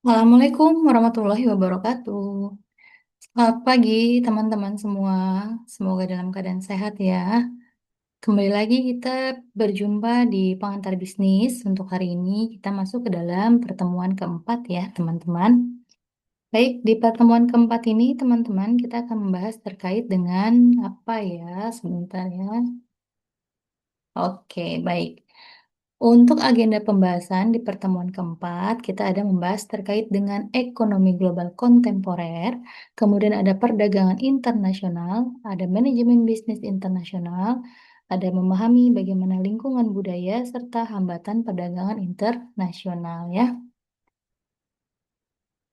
Assalamualaikum warahmatullahi wabarakatuh. Selamat pagi teman-teman semua. Semoga dalam keadaan sehat ya. Kembali lagi kita berjumpa di Pengantar Bisnis. Untuk hari ini kita masuk ke dalam pertemuan keempat ya teman-teman. Baik, di pertemuan keempat ini teman-teman kita akan membahas terkait dengan apa ya? Sebentar ya. Oke, baik. Untuk agenda pembahasan di pertemuan keempat, kita ada membahas terkait dengan ekonomi global kontemporer, kemudian ada perdagangan internasional, ada manajemen bisnis internasional, ada memahami bagaimana lingkungan budaya, serta hambatan perdagangan internasional ya.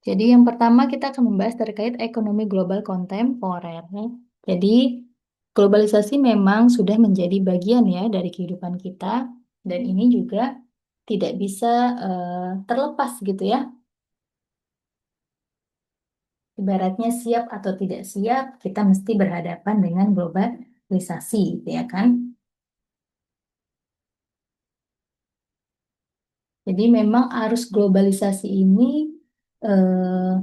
Jadi yang pertama kita akan membahas terkait ekonomi global kontemporer ya. Jadi globalisasi memang sudah menjadi bagian ya dari kehidupan kita dan ini juga tidak bisa terlepas gitu ya. Ibaratnya siap atau tidak siap, kita mesti berhadapan dengan globalisasi gitu ya kan. Jadi memang arus globalisasi ini eh,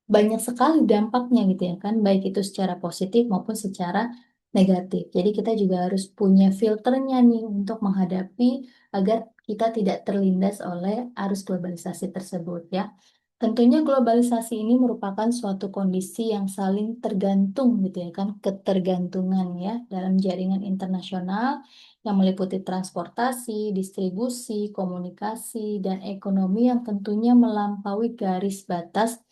banyak sekali dampaknya gitu ya kan, baik itu secara positif maupun secara negatif. Jadi kita juga harus punya filternya nih untuk menghadapi agar kita tidak terlindas oleh arus globalisasi tersebut ya. Tentunya globalisasi ini merupakan suatu kondisi yang saling tergantung gitu ya kan, ketergantungan ya dalam jaringan internasional yang meliputi transportasi, distribusi, komunikasi, dan ekonomi yang tentunya melampaui garis batas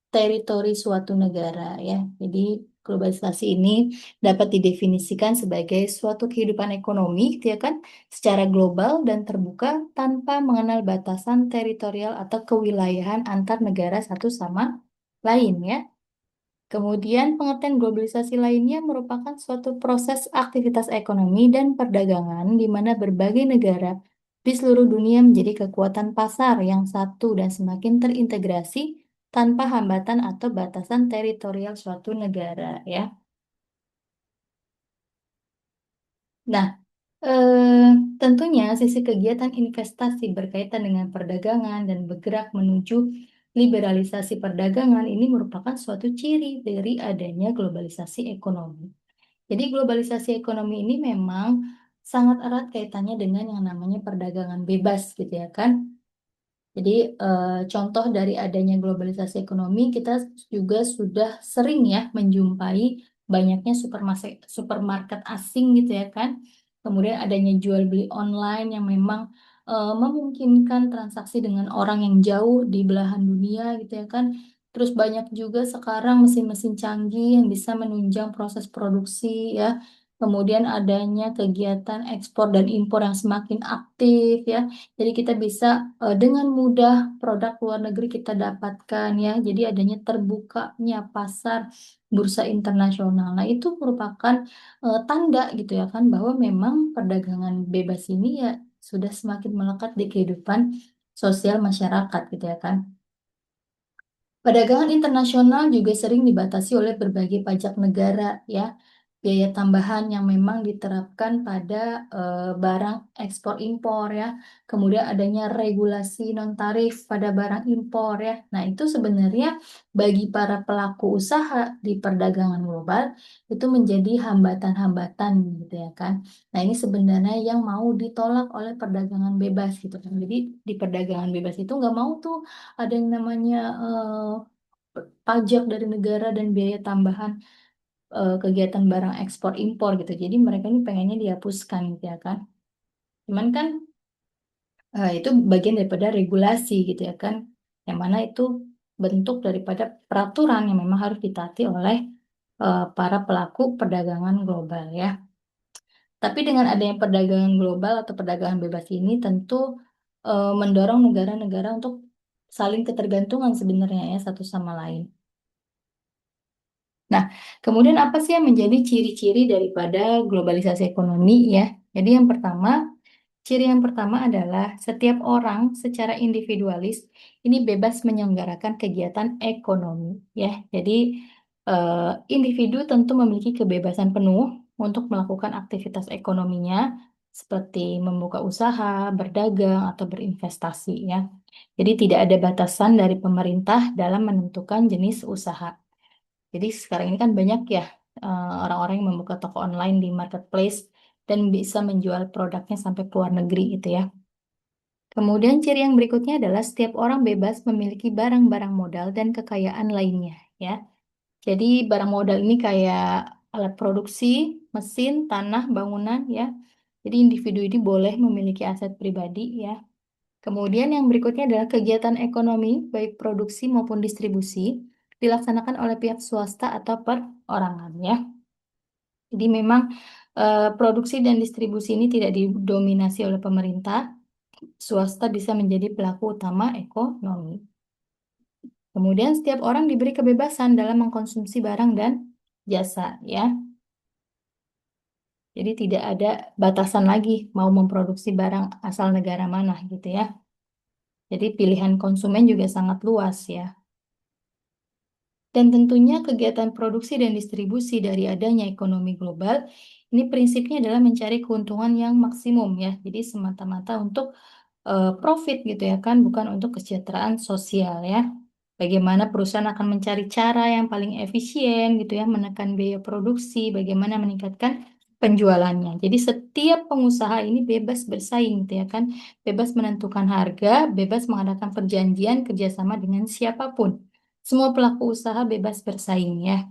teritori suatu negara ya. Jadi globalisasi ini dapat didefinisikan sebagai suatu kehidupan ekonomi gitu ya kan secara global dan terbuka tanpa mengenal batasan teritorial atau kewilayahan antar negara satu sama lain ya. Kemudian pengertian globalisasi lainnya merupakan suatu proses aktivitas ekonomi dan perdagangan di mana berbagai negara di seluruh dunia menjadi kekuatan pasar yang satu dan semakin terintegrasi tanpa hambatan atau batasan teritorial suatu negara ya. Nah, eh, tentunya sisi kegiatan investasi berkaitan dengan perdagangan dan bergerak menuju liberalisasi perdagangan ini merupakan suatu ciri dari adanya globalisasi ekonomi. Jadi globalisasi ekonomi ini memang sangat erat kaitannya dengan yang namanya perdagangan bebas gitu ya kan. Jadi contoh dari adanya globalisasi ekonomi kita juga sudah sering ya menjumpai banyaknya supermarket asing gitu ya kan. Kemudian adanya jual beli online yang memang memungkinkan transaksi dengan orang yang jauh di belahan dunia gitu ya kan. Terus banyak juga sekarang mesin-mesin canggih yang bisa menunjang proses produksi ya. Kemudian adanya kegiatan ekspor dan impor yang semakin aktif ya. Jadi kita bisa dengan mudah produk luar negeri kita dapatkan ya. Jadi adanya terbukanya pasar bursa internasional. Nah, itu merupakan tanda gitu ya kan bahwa memang perdagangan bebas ini ya sudah semakin melekat di kehidupan sosial masyarakat gitu ya kan. Perdagangan internasional juga sering dibatasi oleh berbagai pajak negara ya, biaya tambahan yang memang diterapkan pada barang ekspor impor ya. Kemudian adanya regulasi non tarif pada barang impor ya. Nah, itu sebenarnya bagi para pelaku usaha di perdagangan global itu menjadi hambatan-hambatan gitu ya kan. Nah, ini sebenarnya yang mau ditolak oleh perdagangan bebas gitu kan. Jadi di perdagangan bebas itu nggak mau tuh ada yang namanya pajak dari negara dan biaya tambahan kegiatan barang ekspor impor gitu. Jadi mereka ini pengennya dihapuskan gitu ya kan. Cuman kan itu bagian daripada regulasi gitu ya kan. Yang mana itu bentuk daripada peraturan yang memang harus ditaati oleh para pelaku perdagangan global ya. Tapi dengan adanya perdagangan global atau perdagangan bebas ini tentu mendorong negara-negara untuk saling ketergantungan sebenarnya ya satu sama lain. Nah, kemudian apa sih yang menjadi ciri-ciri daripada globalisasi ekonomi ya? Jadi yang pertama, ciri yang pertama adalah setiap orang secara individualis ini bebas menyelenggarakan kegiatan ekonomi ya. Jadi eh, individu tentu memiliki kebebasan penuh untuk melakukan aktivitas ekonominya seperti membuka usaha, berdagang, atau berinvestasi ya. Jadi tidak ada batasan dari pemerintah dalam menentukan jenis usaha. Jadi sekarang ini kan banyak ya orang-orang yang membuka toko online di marketplace dan bisa menjual produknya sampai ke luar negeri gitu ya. Kemudian ciri yang berikutnya adalah setiap orang bebas memiliki barang-barang modal dan kekayaan lainnya ya. Jadi barang modal ini kayak alat produksi, mesin, tanah, bangunan ya. Jadi individu ini boleh memiliki aset pribadi ya. Kemudian yang berikutnya adalah kegiatan ekonomi, baik produksi maupun distribusi, dilaksanakan oleh pihak swasta atau perorangan ya. Jadi memang produksi dan distribusi ini tidak didominasi oleh pemerintah, swasta bisa menjadi pelaku utama ekonomi. Kemudian setiap orang diberi kebebasan dalam mengkonsumsi barang dan jasa ya. Jadi tidak ada batasan lagi mau memproduksi barang asal negara mana gitu ya. Jadi pilihan konsumen juga sangat luas ya. Dan tentunya kegiatan produksi dan distribusi dari adanya ekonomi global, ini prinsipnya adalah mencari keuntungan yang maksimum ya. Jadi semata-mata untuk profit gitu ya kan, bukan untuk kesejahteraan sosial ya. Bagaimana perusahaan akan mencari cara yang paling efisien gitu ya, menekan biaya produksi, bagaimana meningkatkan penjualannya. Jadi setiap pengusaha ini bebas bersaing gitu ya kan, bebas menentukan harga, bebas mengadakan perjanjian kerjasama dengan siapapun. Semua pelaku usaha bebas bersaing ya.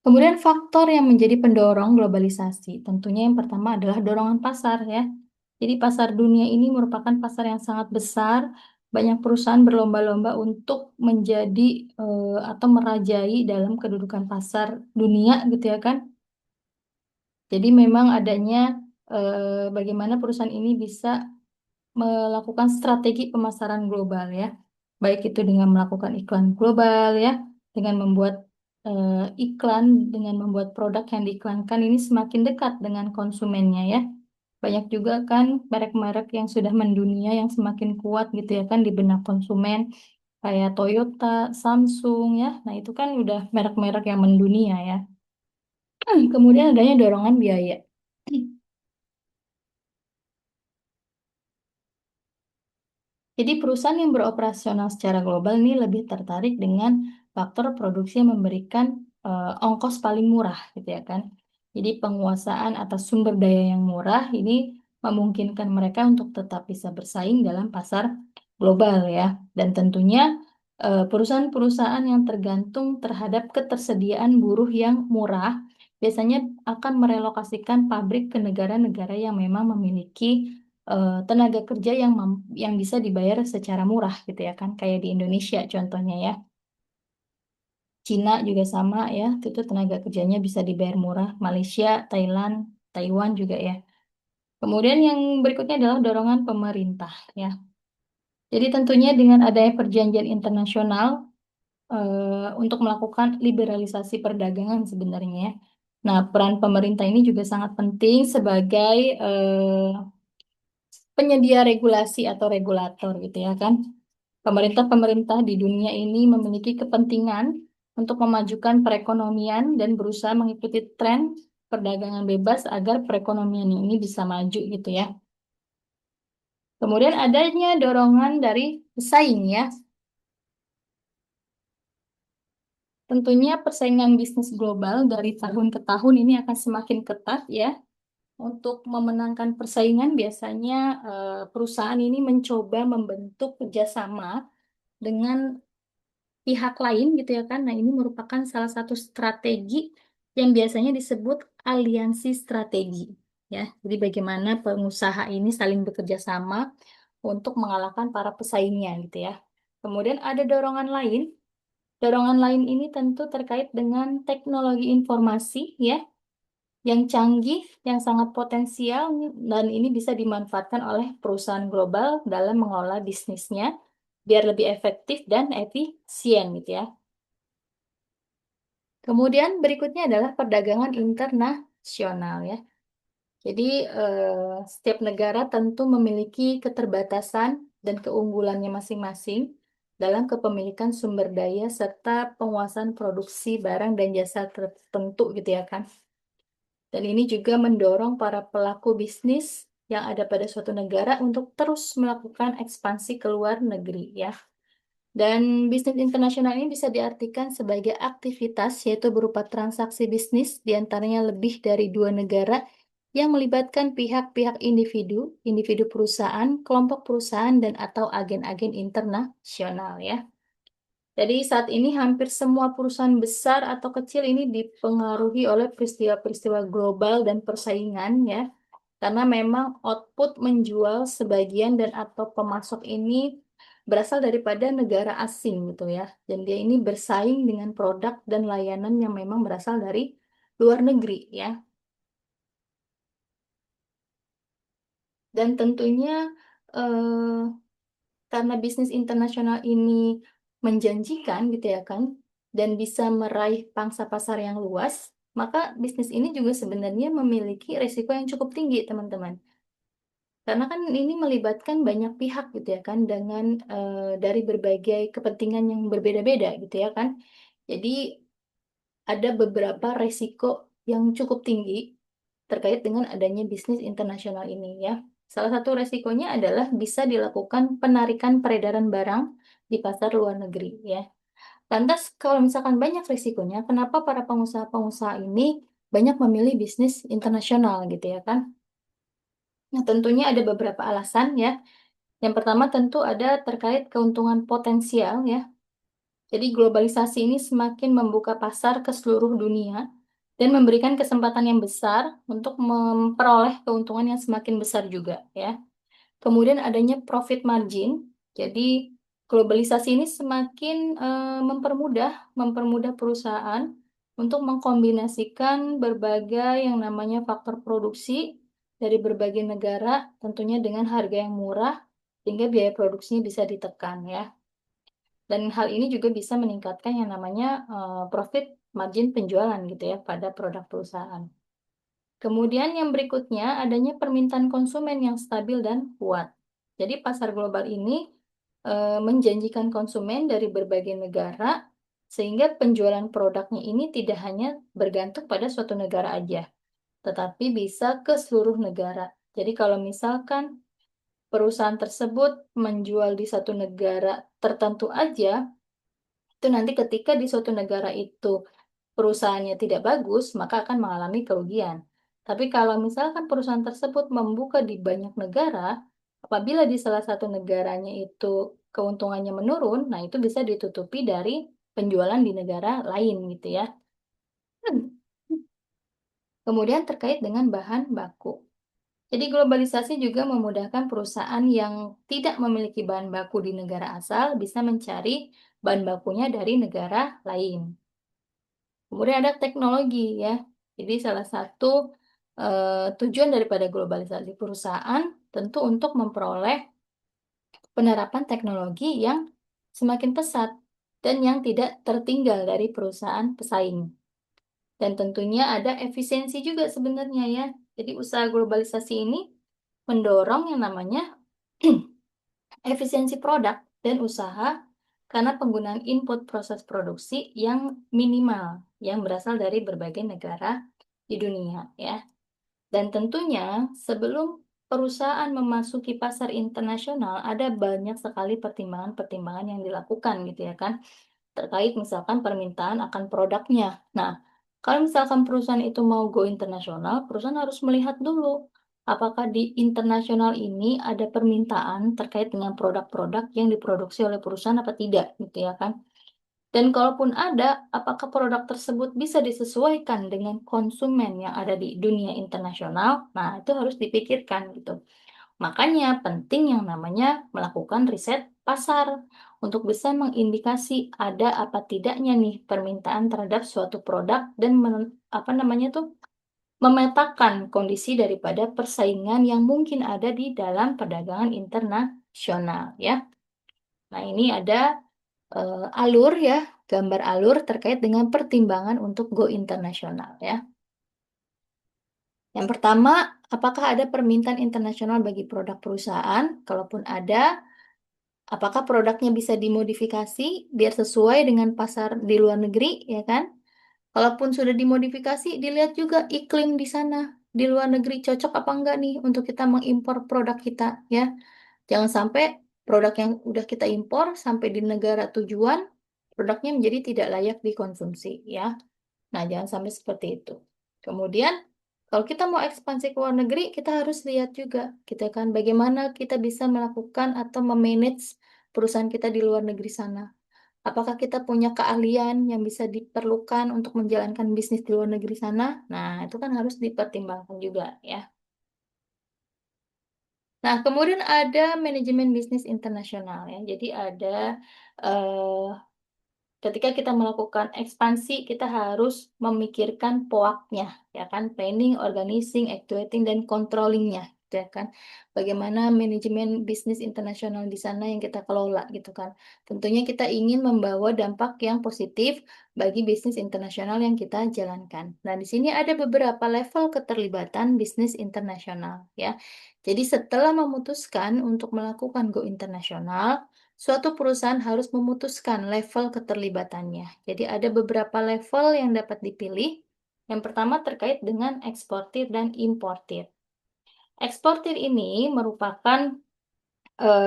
Kemudian faktor yang menjadi pendorong globalisasi, tentunya yang pertama adalah dorongan pasar ya. Jadi pasar dunia ini merupakan pasar yang sangat besar, banyak perusahaan berlomba-lomba untuk menjadi atau merajai dalam kedudukan pasar dunia gitu ya kan. Jadi memang adanya bagaimana perusahaan ini bisa melakukan strategi pemasaran global ya. Baik itu dengan melakukan iklan global ya, dengan membuat iklan, dengan membuat produk yang diiklankan ini semakin dekat dengan konsumennya ya. Banyak juga kan merek-merek yang sudah mendunia yang semakin kuat gitu ya kan di benak konsumen kayak Toyota, Samsung ya. Nah, itu kan udah merek-merek yang mendunia ya. Kemudian adanya dorongan biaya. Jadi perusahaan yang beroperasional secara global ini lebih tertarik dengan faktor produksi yang memberikan ongkos paling murah gitu ya kan. Jadi penguasaan atas sumber daya yang murah ini memungkinkan mereka untuk tetap bisa bersaing dalam pasar global ya. Dan tentunya perusahaan-perusahaan yang tergantung terhadap ketersediaan buruh yang murah biasanya akan merelokasikan pabrik ke negara-negara yang memang memiliki tenaga kerja yang bisa dibayar secara murah gitu ya kan kayak di Indonesia contohnya ya. Cina juga sama ya, itu tenaga kerjanya bisa dibayar murah. Malaysia, Thailand, Taiwan juga ya. Kemudian yang berikutnya adalah dorongan pemerintah ya. Jadi tentunya dengan adanya perjanjian internasional untuk melakukan liberalisasi perdagangan sebenarnya ya. Nah, peran pemerintah ini juga sangat penting sebagai penyedia regulasi atau regulator gitu ya kan. Pemerintah-pemerintah di dunia ini memiliki kepentingan untuk memajukan perekonomian dan berusaha mengikuti tren perdagangan bebas agar perekonomian ini bisa maju gitu ya. Kemudian adanya dorongan dari pesaing ya. Tentunya persaingan bisnis global dari tahun ke tahun ini akan semakin ketat ya. Untuk memenangkan persaingan biasanya perusahaan ini mencoba membentuk kerjasama dengan pihak lain gitu ya kan. Nah, ini merupakan salah satu strategi yang biasanya disebut aliansi strategi ya. Jadi bagaimana pengusaha ini saling bekerja sama untuk mengalahkan para pesaingnya gitu ya. Kemudian ada dorongan lain. Dorongan lain ini tentu terkait dengan teknologi informasi ya yang canggih, yang sangat potensial dan ini bisa dimanfaatkan oleh perusahaan global dalam mengelola bisnisnya biar lebih efektif dan efisien gitu ya. Kemudian berikutnya adalah perdagangan internasional ya. Jadi setiap negara tentu memiliki keterbatasan dan keunggulannya masing-masing dalam kepemilikan sumber daya serta penguasaan produksi barang dan jasa tertentu gitu ya kan. Dan ini juga mendorong para pelaku bisnis yang ada pada suatu negara untuk terus melakukan ekspansi ke luar negeri ya. Dan bisnis internasional ini bisa diartikan sebagai aktivitas yaitu berupa transaksi bisnis di antaranya lebih dari dua negara yang melibatkan pihak-pihak individu, individu perusahaan, kelompok perusahaan, dan atau agen-agen internasional ya. Jadi saat ini hampir semua perusahaan besar atau kecil ini dipengaruhi oleh peristiwa-peristiwa global dan persaingan ya. Karena memang output menjual sebagian dan atau pemasok ini berasal daripada negara asing gitu ya. Dan dia ini bersaing dengan produk dan layanan yang memang berasal dari luar negeri ya. Dan tentunya eh, karena bisnis internasional ini menjanjikan gitu ya kan, dan bisa meraih pangsa pasar yang luas, maka bisnis ini juga sebenarnya memiliki risiko yang cukup tinggi, teman-teman. Karena kan ini melibatkan banyak pihak gitu ya kan, dengan dari berbagai kepentingan yang berbeda-beda gitu ya kan. Jadi ada beberapa risiko yang cukup tinggi terkait dengan adanya bisnis internasional ini ya. Salah satu resikonya adalah bisa dilakukan penarikan peredaran barang di pasar luar negeri ya. Lantas kalau misalkan banyak resikonya, kenapa para pengusaha-pengusaha ini banyak memilih bisnis internasional gitu ya kan? Nah, tentunya ada beberapa alasan ya. Yang pertama tentu ada terkait keuntungan potensial ya. Jadi globalisasi ini semakin membuka pasar ke seluruh dunia dan memberikan kesempatan yang besar untuk memperoleh keuntungan yang semakin besar juga ya. Kemudian adanya profit margin. Jadi globalisasi ini semakin mempermudah perusahaan untuk mengkombinasikan berbagai yang namanya faktor produksi dari berbagai negara, tentunya dengan harga yang murah sehingga biaya produksinya bisa ditekan ya. Dan hal ini juga bisa meningkatkan yang namanya profit margin penjualan gitu ya pada produk perusahaan. Kemudian yang berikutnya adanya permintaan konsumen yang stabil dan kuat. Jadi pasar global ini menjanjikan konsumen dari berbagai negara sehingga penjualan produknya ini tidak hanya bergantung pada suatu negara aja, tetapi bisa ke seluruh negara. Jadi kalau misalkan perusahaan tersebut menjual di satu negara tertentu aja, itu nanti ketika di suatu negara itu perusahaannya tidak bagus, maka akan mengalami kerugian. Tapi kalau misalkan perusahaan tersebut membuka di banyak negara, apabila di salah satu negaranya itu keuntungannya menurun, nah itu bisa ditutupi dari penjualan di negara lain gitu ya. Kemudian terkait dengan bahan baku. Jadi globalisasi juga memudahkan perusahaan yang tidak memiliki bahan baku di negara asal bisa mencari bahan bakunya dari negara lain. Kemudian ada teknologi ya. Jadi salah satu tujuan daripada globalisasi perusahaan tentu untuk memperoleh penerapan teknologi yang semakin pesat dan yang tidak tertinggal dari perusahaan pesaing. Dan tentunya ada efisiensi juga sebenarnya ya. Jadi usaha globalisasi ini mendorong yang namanya efisiensi produk dan usaha karena penggunaan input proses produksi yang minimal yang berasal dari berbagai negara di dunia ya. Dan tentunya sebelum perusahaan memasuki pasar internasional ada banyak sekali pertimbangan-pertimbangan yang dilakukan gitu ya kan terkait misalkan permintaan akan produknya. Nah, kalau misalkan perusahaan itu mau go internasional, perusahaan harus melihat dulu apakah di internasional ini ada permintaan terkait dengan produk-produk yang diproduksi oleh perusahaan apa tidak gitu ya kan. Dan kalaupun ada, apakah produk tersebut bisa disesuaikan dengan konsumen yang ada di dunia internasional? Nah, itu harus dipikirkan gitu. Makanya penting yang namanya melakukan riset pasar untuk bisa mengindikasi ada apa tidaknya nih permintaan terhadap suatu produk dan apa namanya tuh memetakan kondisi daripada persaingan yang mungkin ada di dalam perdagangan internasional ya. Nah, ini ada alur ya, gambar alur terkait dengan pertimbangan untuk go internasional ya. Yang pertama, apakah ada permintaan internasional bagi produk perusahaan? Kalaupun ada, apakah produknya bisa dimodifikasi biar sesuai dengan pasar di luar negeri, ya kan? Kalaupun sudah dimodifikasi, dilihat juga iklim di sana, di luar negeri cocok apa enggak nih untuk kita mengimpor produk kita, ya. Jangan sampai produk yang udah kita impor sampai di negara tujuan, produknya menjadi tidak layak dikonsumsi, ya. Nah, jangan sampai seperti itu. Kemudian, kalau kita mau ekspansi ke luar negeri, kita harus lihat juga, kita kan bagaimana kita bisa melakukan atau memanage perusahaan kita di luar negeri sana. Apakah kita punya keahlian yang bisa diperlukan untuk menjalankan bisnis di luar negeri sana? Nah, itu kan harus dipertimbangkan juga, ya. Nah, kemudian ada manajemen bisnis internasional, ya. Jadi ada eh, ketika kita melakukan ekspansi, kita harus memikirkan POAK-nya, ya kan? Planning, organizing, actuating, dan controlling-nya, gitu ya kan? Bagaimana manajemen bisnis internasional di sana yang kita kelola, gitu kan? Tentunya kita ingin membawa dampak yang positif bagi bisnis internasional yang kita jalankan. Nah, di sini ada beberapa level keterlibatan bisnis internasional, ya. Jadi setelah memutuskan untuk melakukan go internasional, suatu perusahaan harus memutuskan level keterlibatannya. Jadi ada beberapa level yang dapat dipilih. Yang pertama terkait dengan eksportir dan importir. Eksportir ini merupakan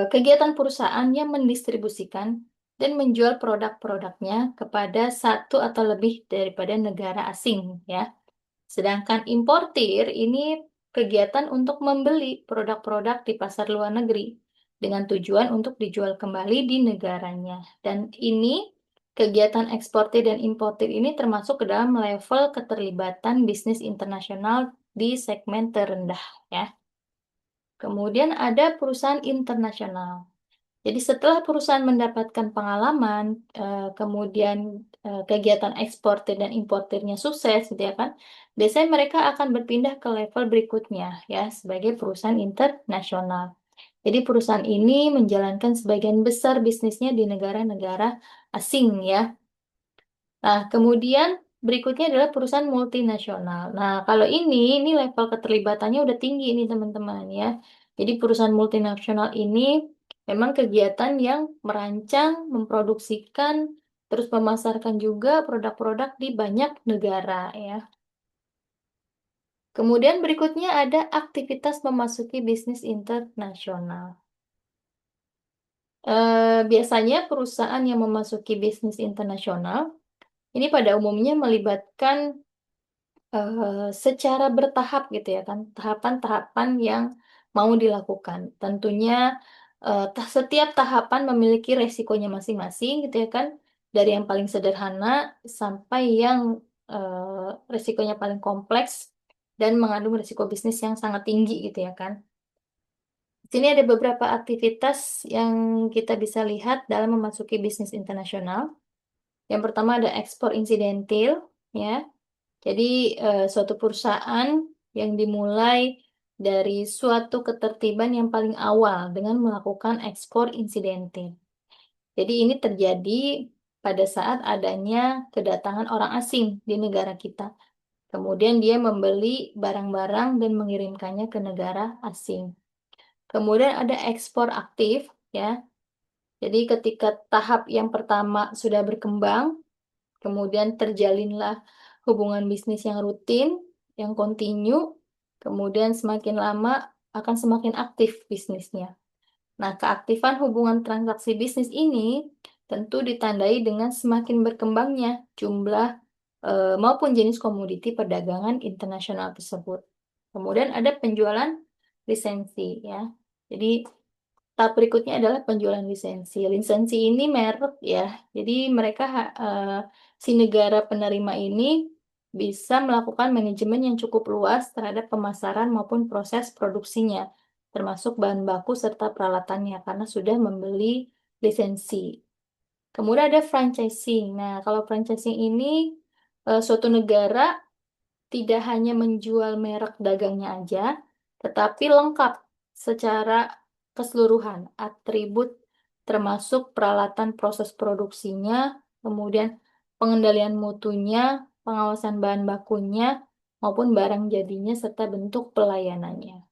kegiatan perusahaan yang mendistribusikan dan menjual produk-produknya kepada satu atau lebih daripada negara asing, ya. Sedangkan importir ini kegiatan untuk membeli produk-produk di pasar luar negeri dengan tujuan untuk dijual kembali di negaranya. Dan ini kegiatan eksportir dan importir ini termasuk ke dalam level keterlibatan bisnis internasional di segmen terendah, ya. Kemudian ada perusahaan internasional. Jadi setelah perusahaan mendapatkan pengalaman, kemudian kegiatan eksportir dan importirnya sukses, gitu ya kan, biasanya mereka akan berpindah ke level berikutnya, ya, sebagai perusahaan internasional. Jadi perusahaan ini menjalankan sebagian besar bisnisnya di negara-negara asing, ya. Nah, kemudian berikutnya adalah perusahaan multinasional. Nah, kalau ini level keterlibatannya udah tinggi ini teman-teman, ya. Jadi perusahaan multinasional ini memang kegiatan yang merancang, memproduksikan, terus memasarkan juga produk-produk di banyak negara, ya. Kemudian berikutnya ada aktivitas memasuki bisnis internasional. Biasanya perusahaan yang memasuki bisnis internasional ini pada umumnya melibatkan secara bertahap gitu ya kan, tahapan-tahapan yang mau dilakukan. Tentunya setiap tahapan memiliki resikonya masing-masing gitu ya kan, dari yang paling sederhana sampai yang resikonya paling kompleks dan mengandung risiko bisnis yang sangat tinggi gitu ya kan. Di sini ada beberapa aktivitas yang kita bisa lihat dalam memasuki bisnis internasional. Yang pertama ada ekspor insidentil, ya. Jadi suatu perusahaan yang dimulai dari suatu ketertiban yang paling awal dengan melakukan ekspor insidentil. Jadi ini terjadi pada saat adanya kedatangan orang asing di negara kita. Kemudian dia membeli barang-barang dan mengirimkannya ke negara asing. Kemudian ada ekspor aktif, ya. Jadi ketika tahap yang pertama sudah berkembang, kemudian terjalinlah hubungan bisnis yang rutin, yang kontinu, kemudian semakin lama akan semakin aktif bisnisnya. Nah, keaktifan hubungan transaksi bisnis ini tentu ditandai dengan semakin berkembangnya jumlah maupun jenis komoditi perdagangan internasional tersebut. Kemudian ada penjualan lisensi, ya. Jadi tahap berikutnya adalah penjualan lisensi. Lisensi ini merek ya. Jadi mereka si negara penerima ini bisa melakukan manajemen yang cukup luas terhadap pemasaran maupun proses produksinya, termasuk bahan baku serta peralatannya karena sudah membeli lisensi. Kemudian ada franchising. Nah, kalau franchising ini suatu negara tidak hanya menjual merek dagangnya aja, tetapi lengkap secara keseluruhan, atribut termasuk peralatan proses produksinya, kemudian pengendalian mutunya, pengawasan bahan bakunya, maupun barang jadinya, serta bentuk pelayanannya.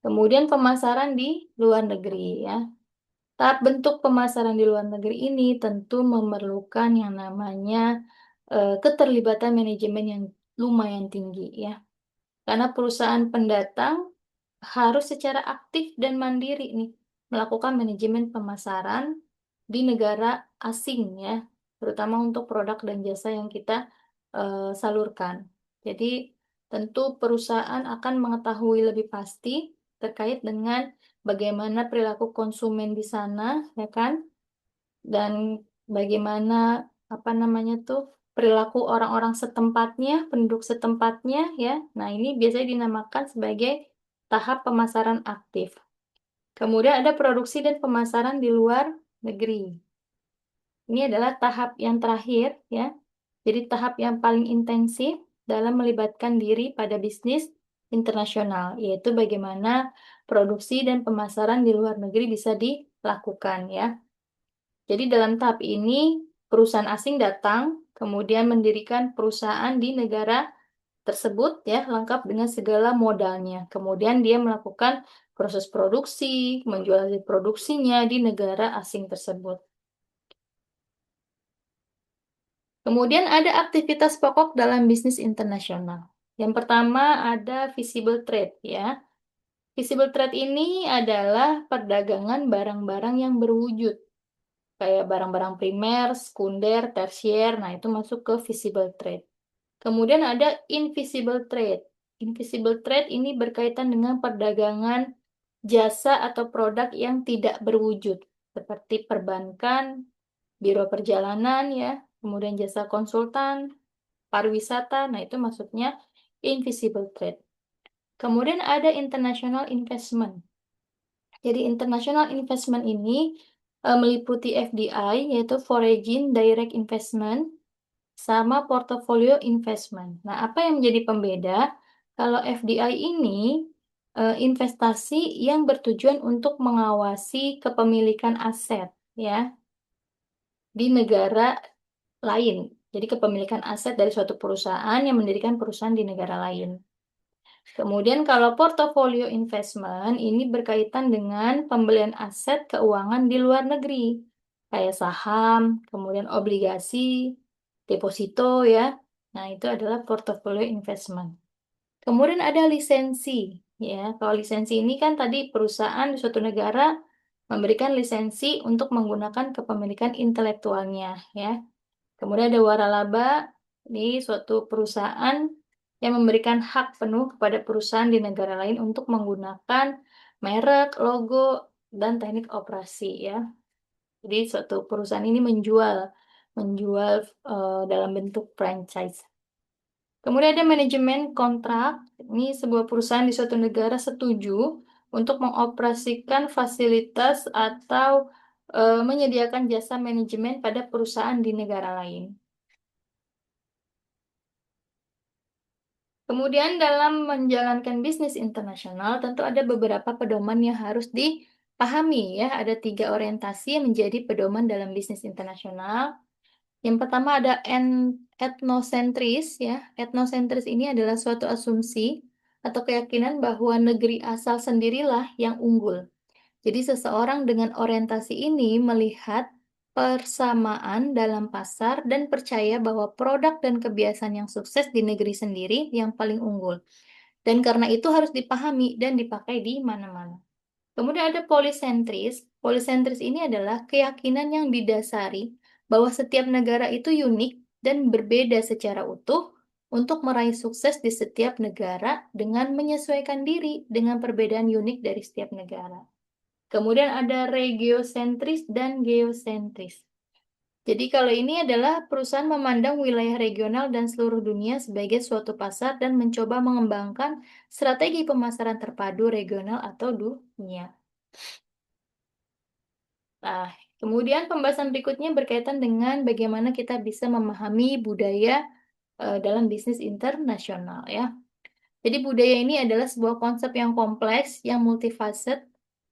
Kemudian pemasaran di luar negeri, ya. Tahap bentuk pemasaran di luar negeri ini tentu memerlukan yang namanya keterlibatan manajemen yang lumayan tinggi ya. Karena perusahaan pendatang harus secara aktif dan mandiri nih melakukan manajemen pemasaran di negara asing ya, terutama untuk produk dan jasa yang kita salurkan. Jadi tentu perusahaan akan mengetahui lebih pasti terkait dengan bagaimana perilaku konsumen di sana, ya kan? Dan bagaimana apa namanya tuh perilaku orang-orang setempatnya, penduduk setempatnya ya. Nah, ini biasanya dinamakan sebagai tahap pemasaran aktif. Kemudian ada produksi dan pemasaran di luar negeri. Ini adalah tahap yang terakhir ya. Jadi tahap yang paling intensif dalam melibatkan diri pada bisnis internasional, yaitu bagaimana produksi dan pemasaran di luar negeri bisa dilakukan ya. Jadi dalam tahap ini perusahaan asing datang, kemudian mendirikan perusahaan di negara tersebut ya, lengkap dengan segala modalnya. Kemudian dia melakukan proses produksi, menjual produksinya di negara asing tersebut. Kemudian ada aktivitas pokok dalam bisnis internasional. Yang pertama ada visible trade ya. Visible trade ini adalah perdagangan barang-barang yang berwujud, kayak barang-barang primer, sekunder, tersier. Nah, itu masuk ke visible trade. Kemudian ada invisible trade. Invisible trade ini berkaitan dengan perdagangan jasa atau produk yang tidak berwujud, seperti perbankan, biro perjalanan ya, kemudian jasa konsultan, pariwisata. Nah, itu maksudnya invisible trade. Kemudian ada international investment. Jadi international investment ini meliputi FDI, yaitu Foreign Direct Investment, sama portfolio investment. Nah, apa yang menjadi pembeda? Kalau FDI ini investasi yang bertujuan untuk mengawasi kepemilikan aset ya di negara lain. Jadi kepemilikan aset dari suatu perusahaan yang mendirikan perusahaan di negara lain. Kemudian kalau portofolio investment ini berkaitan dengan pembelian aset keuangan di luar negeri, kayak saham, kemudian obligasi, deposito ya. Nah, itu adalah portofolio investment. Kemudian ada lisensi, ya. Kalau lisensi ini kan tadi perusahaan di suatu negara memberikan lisensi untuk menggunakan kepemilikan intelektualnya, ya. Kemudian ada waralaba, ini suatu perusahaan yang memberikan hak penuh kepada perusahaan di negara lain untuk menggunakan merek, logo, dan teknik operasi ya. Jadi suatu perusahaan ini menjual dalam bentuk franchise. Kemudian ada manajemen kontrak. Ini sebuah perusahaan di suatu negara setuju untuk mengoperasikan fasilitas atau menyediakan jasa manajemen pada perusahaan di negara lain. Kemudian dalam menjalankan bisnis internasional tentu ada beberapa pedoman yang harus dipahami ya. Ada 3 orientasi yang menjadi pedoman dalam bisnis internasional. Yang pertama ada etnosentris ya. Etnosentris ini adalah suatu asumsi atau keyakinan bahwa negeri asal sendirilah yang unggul. Jadi seseorang dengan orientasi ini melihat persamaan dalam pasar dan percaya bahwa produk dan kebiasaan yang sukses di negeri sendiri yang paling unggul. Dan karena itu harus dipahami dan dipakai di mana-mana. Kemudian ada polisentris. Polisentris ini adalah keyakinan yang didasari bahwa setiap negara itu unik dan berbeda secara utuh untuk meraih sukses di setiap negara dengan menyesuaikan diri dengan perbedaan unik dari setiap negara. Kemudian ada regiosentris dan geosentris. Jadi kalau ini adalah perusahaan memandang wilayah regional dan seluruh dunia sebagai suatu pasar dan mencoba mengembangkan strategi pemasaran terpadu regional atau dunia. Nah, kemudian pembahasan berikutnya berkaitan dengan bagaimana kita bisa memahami budaya dalam bisnis internasional ya. Jadi budaya ini adalah sebuah konsep yang kompleks, yang multifaset.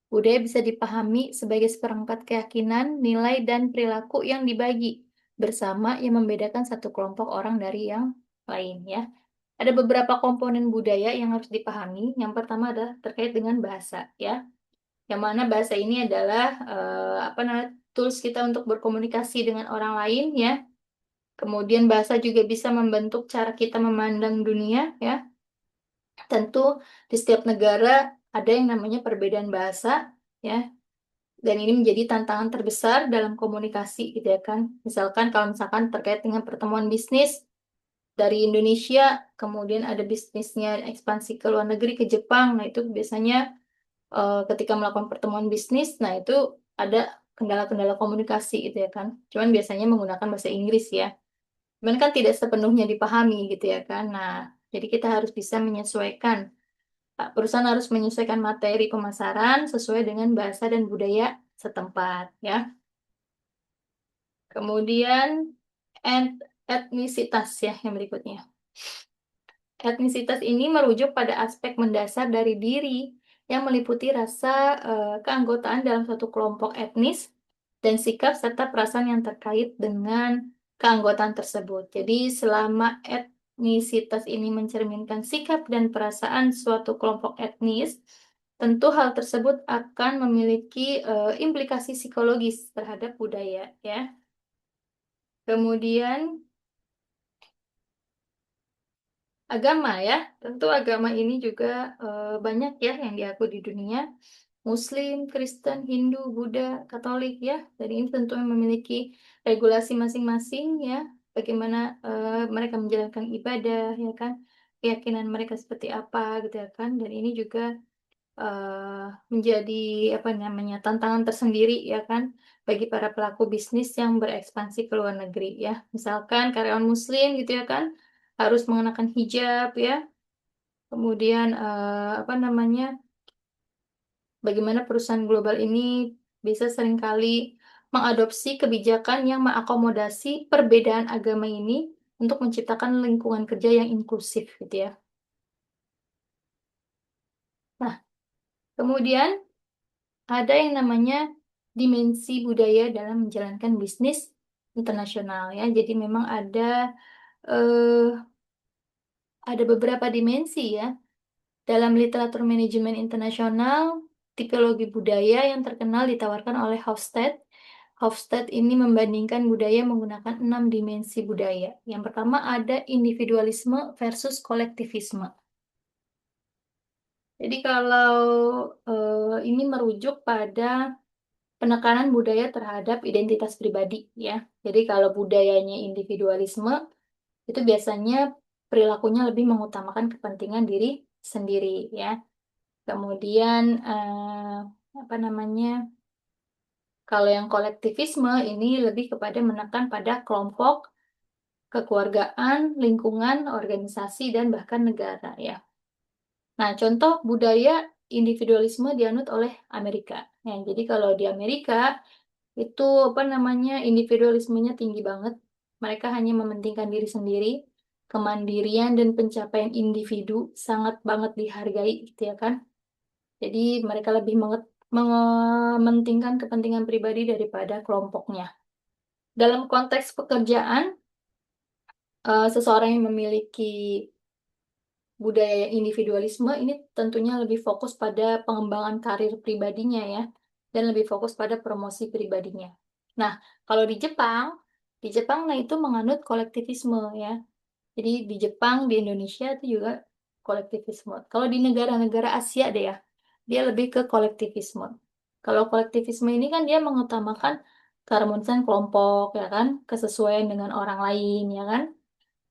Budaya bisa dipahami sebagai seperangkat keyakinan, nilai, dan perilaku yang dibagi bersama yang membedakan satu kelompok orang dari yang lain ya. Ada beberapa komponen budaya yang harus dipahami. Yang pertama adalah terkait dengan bahasa ya. Yang mana bahasa ini adalah tools kita untuk berkomunikasi dengan orang lain ya. Kemudian bahasa juga bisa membentuk cara kita memandang dunia, ya. Tentu di setiap negara ada yang namanya perbedaan bahasa, ya. Dan ini menjadi tantangan terbesar dalam komunikasi, gitu ya kan. Misalkan terkait dengan pertemuan bisnis dari Indonesia, kemudian ada bisnisnya ekspansi ke luar negeri, ke Jepang. Nah, itu biasanya ketika melakukan pertemuan bisnis, nah itu ada kendala-kendala komunikasi, gitu ya kan. Cuman biasanya menggunakan bahasa Inggris, ya. Cuman kan tidak sepenuhnya dipahami, gitu ya kan. Nah, jadi kita harus bisa menyesuaikan. Perusahaan harus menyesuaikan materi pemasaran sesuai dengan bahasa dan budaya setempat, ya. Kemudian etnisitas, ya, yang berikutnya. Etnisitas ini merujuk pada aspek mendasar dari diri yang meliputi rasa keanggotaan dalam suatu kelompok etnis dan sikap serta perasaan yang terkait dengan keanggotaan tersebut. Jadi selama etnisitas ini mencerminkan sikap dan perasaan suatu kelompok etnis, tentu hal tersebut akan memiliki implikasi psikologis terhadap budaya, ya. Kemudian agama, ya, tentu agama ini juga banyak, ya, yang diakui di dunia. Muslim, Kristen, Hindu, Buddha, Katolik, ya. Dan ini tentu memiliki regulasi masing-masing, ya. Bagaimana mereka menjalankan ibadah, ya kan. Keyakinan mereka seperti apa, gitu ya kan. Dan ini juga menjadi apa namanya tantangan tersendiri, ya kan, bagi para pelaku bisnis yang berekspansi ke luar negeri, ya. Misalkan karyawan Muslim, gitu ya kan, harus mengenakan hijab, ya. Kemudian apa namanya, bagaimana perusahaan global ini bisa seringkali mengadopsi kebijakan yang mengakomodasi perbedaan agama ini untuk menciptakan lingkungan kerja yang inklusif, gitu ya. Nah, kemudian ada yang namanya dimensi budaya dalam menjalankan bisnis internasional, ya. Jadi memang eh, ada beberapa dimensi, ya. Dalam literatur manajemen internasional, tipologi budaya yang terkenal ditawarkan oleh Hofstede. Hofstede ini membandingkan budaya menggunakan 6 dimensi budaya. Yang pertama ada individualisme versus kolektivisme. Jadi kalau ini merujuk pada penekanan budaya terhadap identitas pribadi, ya. Jadi kalau budayanya individualisme, itu biasanya perilakunya lebih mengutamakan kepentingan diri sendiri, ya. Kemudian apa namanya? Kalau yang kolektivisme ini lebih kepada menekan pada kelompok, kekeluargaan, lingkungan, organisasi dan bahkan negara, ya. Nah, contoh budaya individualisme dianut oleh Amerika. Ya, jadi kalau di Amerika itu apa namanya individualismenya tinggi banget. Mereka hanya mementingkan diri sendiri, kemandirian dan pencapaian individu sangat banget dihargai, gitu ya kan. Jadi mereka lebih mementingkan kepentingan pribadi daripada kelompoknya. Dalam konteks pekerjaan, seseorang yang memiliki budaya individualisme ini tentunya lebih fokus pada pengembangan karir pribadinya, ya, dan lebih fokus pada promosi pribadinya. Nah, kalau di Jepang nah itu menganut kolektivisme, ya. Jadi di Jepang, di Indonesia itu juga kolektivisme. Kalau di negara-negara Asia deh, ya, dia lebih ke kolektivisme. Kalau kolektivisme ini kan dia mengutamakan keharmonisan kelompok, ya kan, kesesuaian dengan orang lain, ya kan.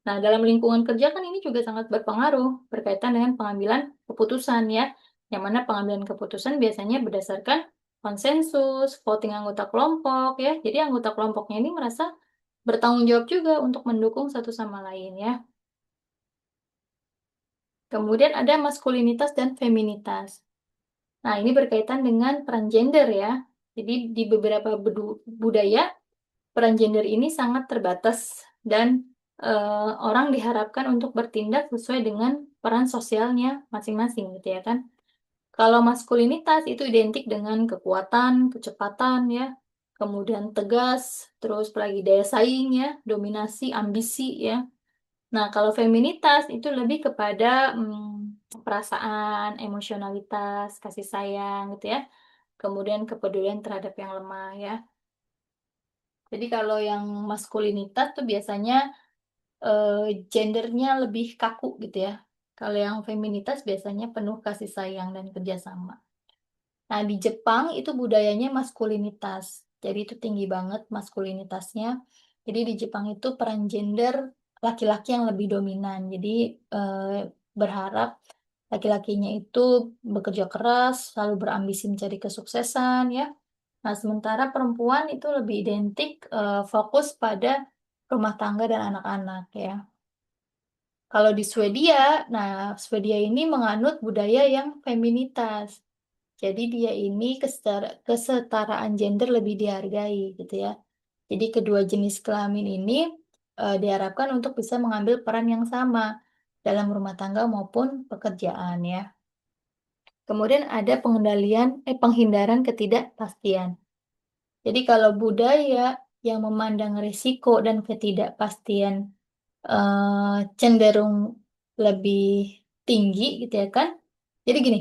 Nah, dalam lingkungan kerja kan ini juga sangat berpengaruh berkaitan dengan pengambilan keputusan, ya. Yang mana pengambilan keputusan biasanya berdasarkan konsensus, voting anggota kelompok, ya. Jadi anggota kelompoknya ini merasa bertanggung jawab juga untuk mendukung satu sama lain, ya. Kemudian ada maskulinitas dan feminitas. Nah, ini berkaitan dengan peran gender, ya. Jadi di beberapa budaya peran gender ini sangat terbatas dan orang diharapkan untuk bertindak sesuai dengan peran sosialnya masing-masing, gitu ya kan. Kalau maskulinitas itu identik dengan kekuatan, kecepatan, ya, kemudian tegas, terus lagi daya saing, ya, dominasi, ambisi, ya. Nah, kalau feminitas itu lebih kepada perasaan, emosionalitas, kasih sayang, gitu ya. Kemudian kepedulian terhadap yang lemah, ya. Jadi kalau yang maskulinitas tuh biasanya gendernya lebih kaku gitu ya. Kalau yang feminitas biasanya penuh kasih sayang dan kerjasama. Nah, di Jepang itu budayanya maskulinitas. Jadi itu tinggi banget maskulinitasnya. Jadi di Jepang itu peran gender laki-laki yang lebih dominan. Jadi berharap laki-lakinya itu bekerja keras, selalu berambisi mencari kesuksesan ya. Nah, sementara perempuan itu lebih identik fokus pada rumah tangga dan anak-anak ya. Kalau di Swedia, nah Swedia ini menganut budaya yang feminitas. Jadi dia ini kesetaraan gender lebih dihargai gitu ya. Jadi kedua jenis kelamin ini diharapkan untuk bisa mengambil peran yang sama dalam rumah tangga maupun pekerjaan ya. Kemudian ada penghindaran ketidakpastian. Jadi kalau budaya yang memandang risiko dan ketidakpastian cenderung lebih tinggi gitu ya kan. Jadi gini,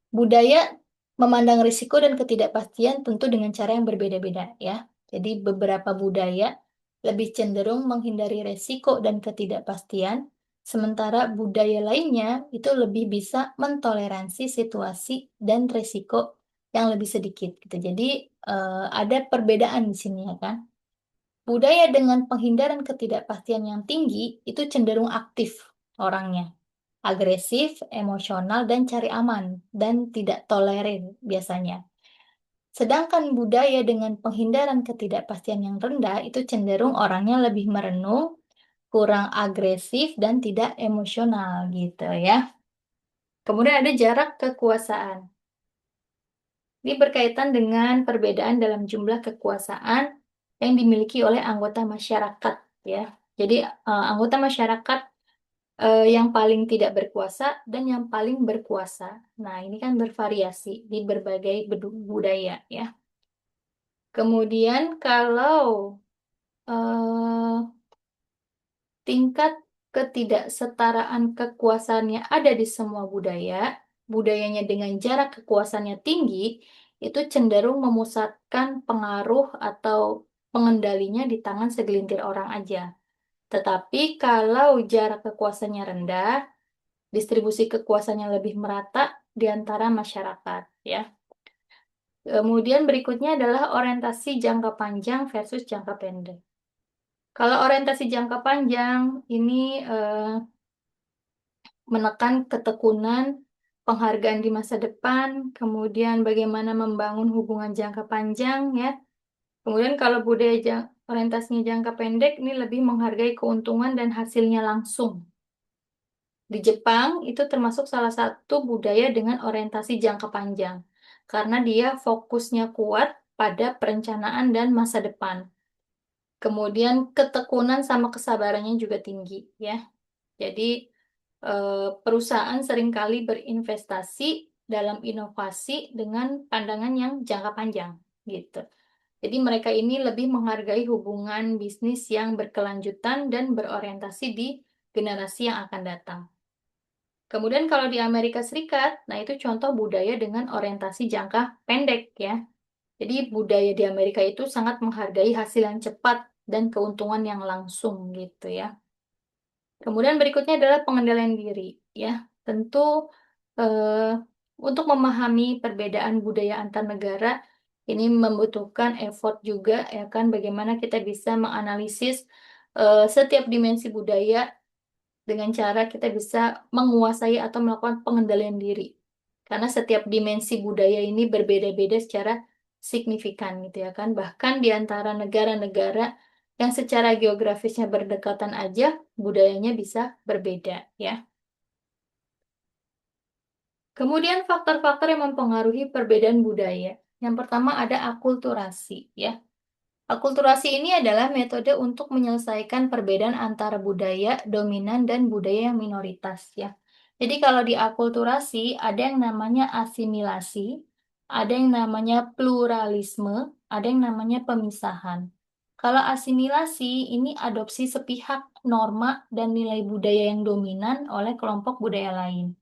budaya memandang risiko dan ketidakpastian tentu dengan cara yang berbeda-beda ya. Jadi beberapa budaya lebih cenderung menghindari risiko dan ketidakpastian, sementara budaya lainnya itu lebih bisa mentoleransi situasi dan risiko yang lebih sedikit gitu. Jadi ada perbedaan di sini ya kan. Budaya dengan penghindaran ketidakpastian yang tinggi itu cenderung aktif orangnya, agresif, emosional, dan cari aman, dan tidak tolerir biasanya. Sedangkan budaya dengan penghindaran ketidakpastian yang rendah itu cenderung orangnya lebih merenung, kurang agresif, dan tidak emosional gitu ya. Kemudian ada jarak kekuasaan. Ini berkaitan dengan perbedaan dalam jumlah kekuasaan yang dimiliki oleh anggota masyarakat ya. Jadi anggota masyarakat yang paling tidak berkuasa dan yang paling berkuasa. Nah, ini kan bervariasi di berbagai budaya ya. Kemudian kalau eh, tingkat ketidaksetaraan kekuasaannya ada di semua budaya, budayanya dengan jarak kekuasaannya tinggi, itu cenderung memusatkan pengaruh atau pengendalinya di tangan segelintir orang aja. Tetapi kalau jarak kekuasaannya rendah, distribusi kekuasaannya lebih merata di antara masyarakat, ya. Kemudian berikutnya adalah orientasi jangka panjang versus jangka pendek. Kalau orientasi jangka panjang ini menekan ketekunan, penghargaan di masa depan, kemudian bagaimana membangun hubungan jangka panjang, ya. Kemudian kalau orientasinya jangka pendek ini lebih menghargai keuntungan dan hasilnya langsung. Di Jepang itu termasuk salah satu budaya dengan orientasi jangka panjang karena dia fokusnya kuat pada perencanaan dan masa depan. Kemudian ketekunan sama kesabarannya juga tinggi ya. Jadi perusahaan seringkali berinvestasi dalam inovasi dengan pandangan yang jangka panjang gitu. Jadi mereka ini lebih menghargai hubungan bisnis yang berkelanjutan dan berorientasi di generasi yang akan datang. Kemudian kalau di Amerika Serikat, nah itu contoh budaya dengan orientasi jangka pendek ya. Jadi budaya di Amerika itu sangat menghargai hasil yang cepat dan keuntungan yang langsung gitu ya. Kemudian berikutnya adalah pengendalian diri ya. Tentu eh, untuk memahami perbedaan budaya antar negara ini membutuhkan effort juga ya kan bagaimana kita bisa menganalisis setiap dimensi budaya dengan cara kita bisa menguasai atau melakukan pengendalian diri. Karena setiap dimensi budaya ini berbeda-beda secara signifikan gitu ya kan. Bahkan di antara negara-negara yang secara geografisnya berdekatan aja, budayanya bisa berbeda ya. Kemudian faktor-faktor yang mempengaruhi perbedaan budaya. Yang pertama ada akulturasi ya. Akulturasi ini adalah metode untuk menyelesaikan perbedaan antara budaya dominan dan budaya yang minoritas ya. Jadi kalau di akulturasi ada yang namanya asimilasi, ada yang namanya pluralisme, ada yang namanya pemisahan. Kalau asimilasi ini adopsi sepihak norma dan nilai budaya yang dominan oleh kelompok budaya lain.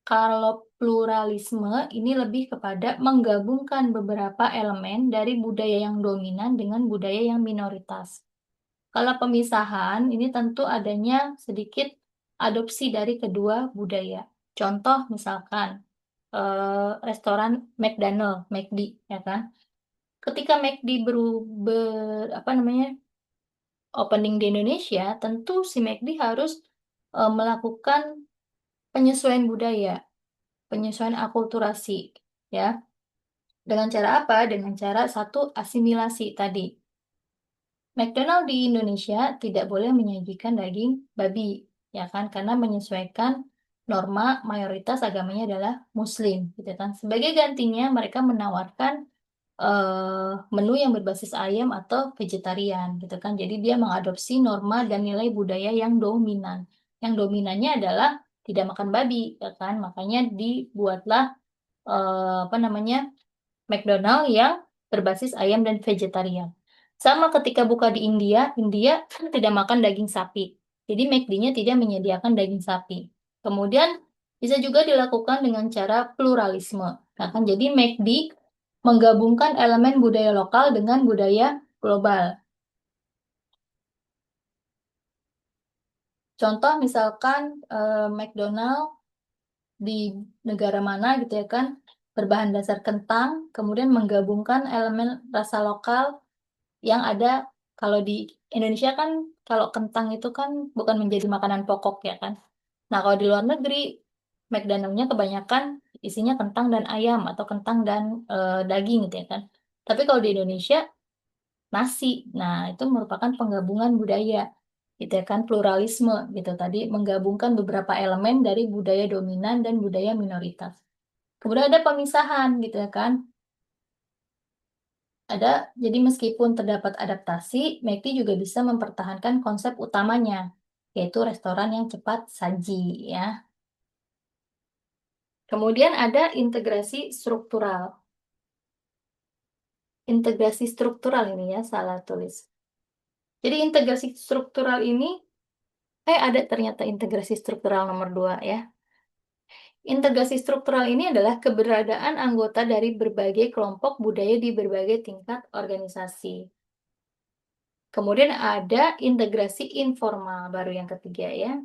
Kalau pluralisme ini lebih kepada menggabungkan beberapa elemen dari budaya yang dominan dengan budaya yang minoritas. Kalau pemisahan ini tentu adanya sedikit adopsi dari kedua budaya. Contoh misalkan restoran McDonald, McD, ya kan? Ketika McD apa namanya opening di Indonesia, tentu si McD harus melakukan penyesuaian budaya, penyesuaian akulturasi, ya. Dengan cara apa? Dengan cara satu asimilasi tadi. McDonald di Indonesia tidak boleh menyajikan daging babi, ya kan? Karena menyesuaikan norma mayoritas agamanya adalah Muslim, gitu kan? Sebagai gantinya mereka menawarkan menu yang berbasis ayam atau vegetarian, gitu kan? Jadi dia mengadopsi norma dan nilai budaya yang dominan. Yang dominannya adalah tidak makan babi, ya kan? Makanya dibuatlah apa namanya McDonald yang berbasis ayam dan vegetarian. Sama ketika buka di India, India kan tidak makan daging sapi. Jadi McD-nya tidak menyediakan daging sapi. Kemudian bisa juga dilakukan dengan cara pluralisme. Nah, kan jadi McD menggabungkan elemen budaya lokal dengan budaya global. Contoh misalkan McDonald di negara mana gitu ya kan berbahan dasar kentang, kemudian menggabungkan elemen rasa lokal yang ada kalau di Indonesia kan kalau kentang itu kan bukan menjadi makanan pokok ya kan. Nah kalau di luar negeri McDonald-nya kebanyakan isinya kentang dan ayam atau kentang dan daging gitu ya kan. Tapi kalau di Indonesia nasi. Nah itu merupakan penggabungan budaya gitu ya kan pluralisme gitu tadi menggabungkan beberapa elemen dari budaya dominan dan budaya minoritas. Kemudian ada pemisahan gitu ya kan. Ada, jadi meskipun terdapat adaptasi, McD juga bisa mempertahankan konsep utamanya, yaitu restoran yang cepat saji, ya. Kemudian ada integrasi struktural. Integrasi struktural ini ya, salah tulis. Jadi integrasi struktural ini, ada ternyata integrasi struktural nomor 2 ya. Integrasi struktural ini adalah keberadaan anggota dari berbagai kelompok budaya di berbagai tingkat organisasi. Kemudian ada integrasi informal, baru yang ketiga ya.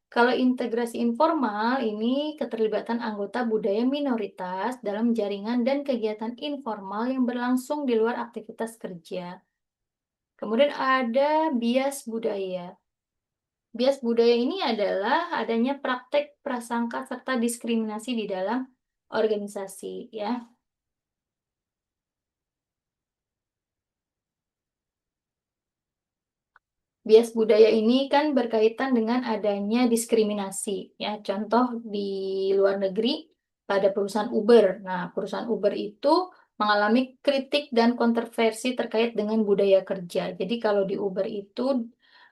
Kalau integrasi informal ini keterlibatan anggota budaya minoritas dalam jaringan dan kegiatan informal yang berlangsung di luar aktivitas kerja. Kemudian ada bias budaya. Bias budaya ini adalah adanya praktek prasangka serta diskriminasi di dalam organisasi ya. Bias budaya ini kan berkaitan dengan adanya diskriminasi. Ya, contoh di luar negeri pada perusahaan Uber. Nah, perusahaan Uber itu mengalami kritik dan kontroversi terkait dengan budaya kerja. Jadi kalau di Uber itu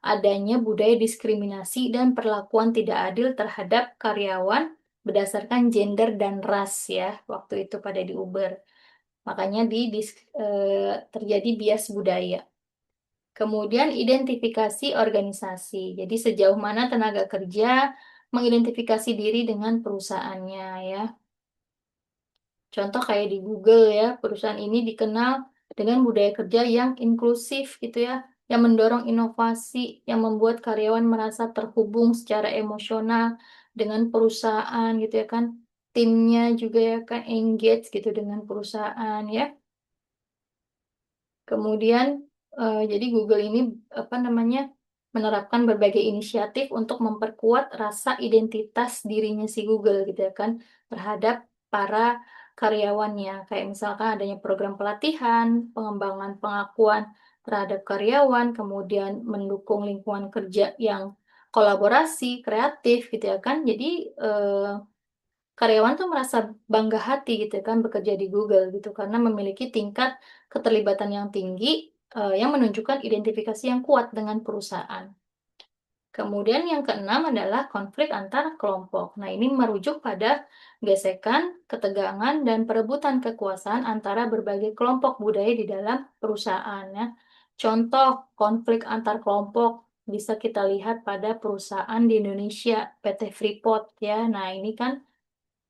adanya budaya diskriminasi dan perlakuan tidak adil terhadap karyawan berdasarkan gender dan ras ya waktu itu pada di Uber. Makanya terjadi bias budaya. Kemudian identifikasi organisasi. Jadi sejauh mana tenaga kerja mengidentifikasi diri dengan perusahaannya ya. Contoh kayak di Google ya, perusahaan ini dikenal dengan budaya kerja yang inklusif gitu ya, yang mendorong inovasi, yang membuat karyawan merasa terhubung secara emosional dengan perusahaan gitu ya kan. Timnya juga ya kan engage gitu dengan perusahaan ya. Kemudian, jadi Google ini apa namanya menerapkan berbagai inisiatif untuk memperkuat rasa identitas dirinya si Google gitu ya kan terhadap para karyawannya. Kayak misalkan adanya program pelatihan, pengembangan pengakuan terhadap karyawan, kemudian mendukung lingkungan kerja yang kolaborasi, kreatif gitu ya kan. Jadi karyawan tuh merasa bangga hati gitu kan bekerja di Google gitu karena memiliki tingkat keterlibatan yang tinggi yang menunjukkan identifikasi yang kuat dengan perusahaan. Kemudian yang keenam adalah konflik antar kelompok. Nah, ini merujuk pada gesekan, ketegangan, dan perebutan kekuasaan antara berbagai kelompok budaya di dalam perusahaan. Ya. Contoh konflik antar kelompok bisa kita lihat pada perusahaan di Indonesia, PT Freeport ya. Nah, ini kan